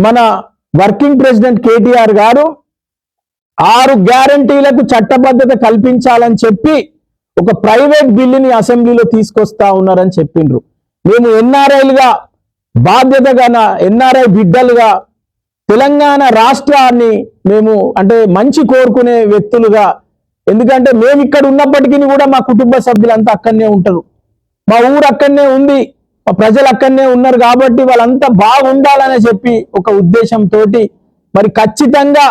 మన working president KTR గారు 6 గ్యారంటీలకు చట్టబద్ధత కల్పించాలని చెప్పి ఒక ప్రైవేట్ బిల్లుని అసెంబ్లీలో తీసుకొస్తా ఉన్నారని చెప్పిండ్రు. మేము ఎన్ఆర్ఐలుగా బాధ్యతగా ఎన్ఆర్ఐ బిడ్డలుగా తెలంగాణ రాష్ట్రాన్ని మేము అంటే మంచి కోరుకునే వ్యక్తులుగా, ఎందుకంటే మేము ఇక్కడ ఉన్నప్పటికీ కూడా మా కుటుంబ సభ్యులంతా అక్కడనే ఉంటారు, మా ఊరు అక్కడనే ఉంది, మా ప్రజలు అక్కడనే ఉన్నారు కాబట్టి వాళ్ళంతా బాగుండాలని చెప్పి ఒక ఉద్దేశంతో మరి ఖచ్చితంగా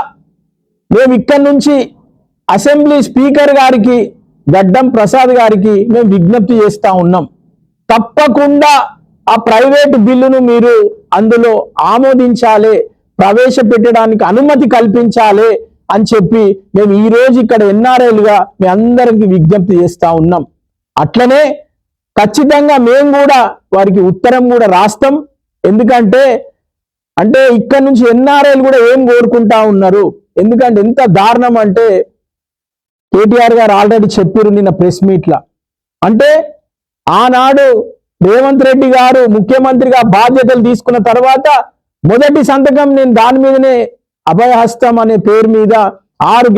మేము ఇక్కడ నుంచి అసెంబ్లీ స్పీకర్ గారికి గడ్డం ప్రసాద్ గారికి మేము విజ్ఞప్తి చేస్తా ఉన్నాం. తప్పకుండా ఆ ప్రైవేటు బిల్లును మీరు అందులో ఆమోదించాలి, ప్రవేశపెట్టడానికి అనుమతి కల్పించాలి అని చెప్పి మేము ఈ రోజు ఇక్కడ ఎన్ఆర్ఐలుగా మీ అందరికి విజ్ఞప్తి చేస్తా ఉన్నాం. అట్లనే ఖచ్చితంగా మేము కూడా వారికి ఉత్తరం కూడా రాస్తాం. ఎందుకంటే ఇక్కడ నుంచి ఎన్ఆర్ఐలు కూడా ఏం కోరుకుంటా ఉన్నారు, ఎందుకంటే ఎంత దారుణం అంటే కేటీఆర్ గారు ఆల్రెడీ చెప్పారు నిన్న ప్రెస్ మీట్లా. అంటే ఆనాడు రేవంత్ రెడ్డి గారు ముఖ్యమంత్రిగా బాధ్యతలు తీసుకున్న తర్వాత మొదటి సంతకం నేను దాని మీదనే అభయహస్తం అనే పేరు మీద 6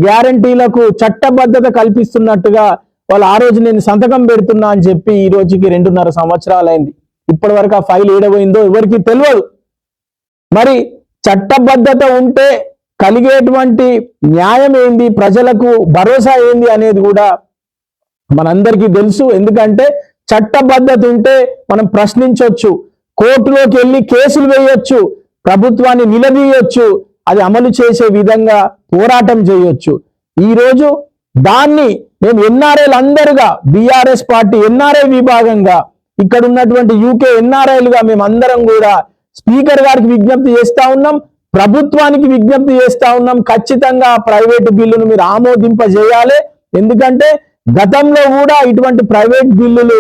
గ్యారంటీలకు చట్టబద్ధత కల్పిస్తున్నట్టుగా వాళ్ళు ఆ రోజు నేను సంతకం పెడుతున్నా అని చెప్పి ఈ రోజుకి 2.5 సంవత్సరాలు అయింది. ఇప్పటి వరకు ఆ ఫైల్ ఏడబోయిందో ఎవరికి తెలియదు. మరి చట్టబద్ధత ఉంటే కలిగేటువంటి న్యాయం ఏంది, ప్రజలకు భరోసా ఏంది అనేది కూడా మనందరికీ తెలుసు. ఎందుకంటే చట్టబద్ధత ఉంటే మనం ప్రశ్నించవచ్చు, కోర్టులోకి వెళ్ళి కేసులు వేయొచ్చు, ప్రభుత్వాన్ని నిలదీయొచ్చు, అది అమలు చేసే విధంగా పోరాటం చేయొచ్చు. ఈరోజు దాన్ని మేము ఎన్ఆర్ఐలు అందరుగా బీఆర్ఎస్ పార్టీ ఎన్ఆర్ఐ విభాగంగా ఇక్కడ ఉన్నటువంటి యూకే ఎన్ఆర్ఐలుగా మేము అందరం కూడా స్పీకర్ గారికి విజ్ఞప్తి చేస్తా ఉన్నాం, ప్రభుత్వానికి విజ్ఞప్తి చేస్తా ఉన్నాం. ఖచ్చితంగా ప్రైవేటు బిల్లును మీరు ఆమోదింపజేయాలి. ఎందుకంటే గతంలో కూడా ఇటువంటి ప్రైవేట్ బిల్లులు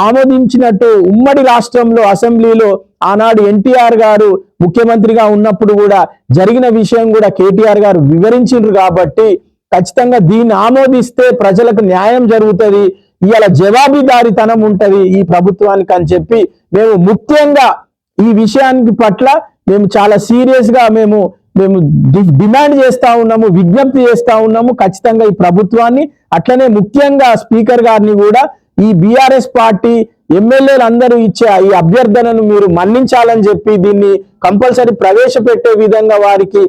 ఆమోదించినట్టు ఉమ్మడి రాష్ట్రంలో అసెంబ్లీలో ఆనాడు ఎన్టీఆర్ గారు ముఖ్యమంత్రిగా ఉన్నప్పుడు కూడా జరిగిన విషయం కూడా కేటీఆర్ గారు వివరించారు. కాబట్టి ఖచ్చితంగా దీన్ని ఆమోదిస్తే ప్రజలకు న్యాయం జరుగుతుంది, ఇవాళ జవాబుదారీతనం ఉంటది ఈ ప్రభుత్వానికి అని చెప్పి మేము ముఖ్యంగా ఈ విషయానికి పట్ల మేము చాలా సీరియస్ గా మేము డిమాండ్ చేస్తా ఉన్నాము, విజ్ఞప్తి చేస్తా ఉన్నాము. ఖచ్చితంగా ఈ ప్రభుత్వాన్ని అట్లనే ముఖ్యంగా స్పీకర్ గారిని కూడా ఈ బీఆర్ఎస్ పార్టీ ఎమ్మెల్యేలు అందరూ ఇచ్చే ఈ అభ్యర్థనను మీరు మన్నించాలని చెప్పి దీన్ని కంపల్సరీ ప్రవేశపెట్టే విధంగా వారికి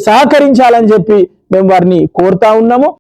సహకరించాలని చెప్పి మేము వారిని కోరుతా ఉన్నాము.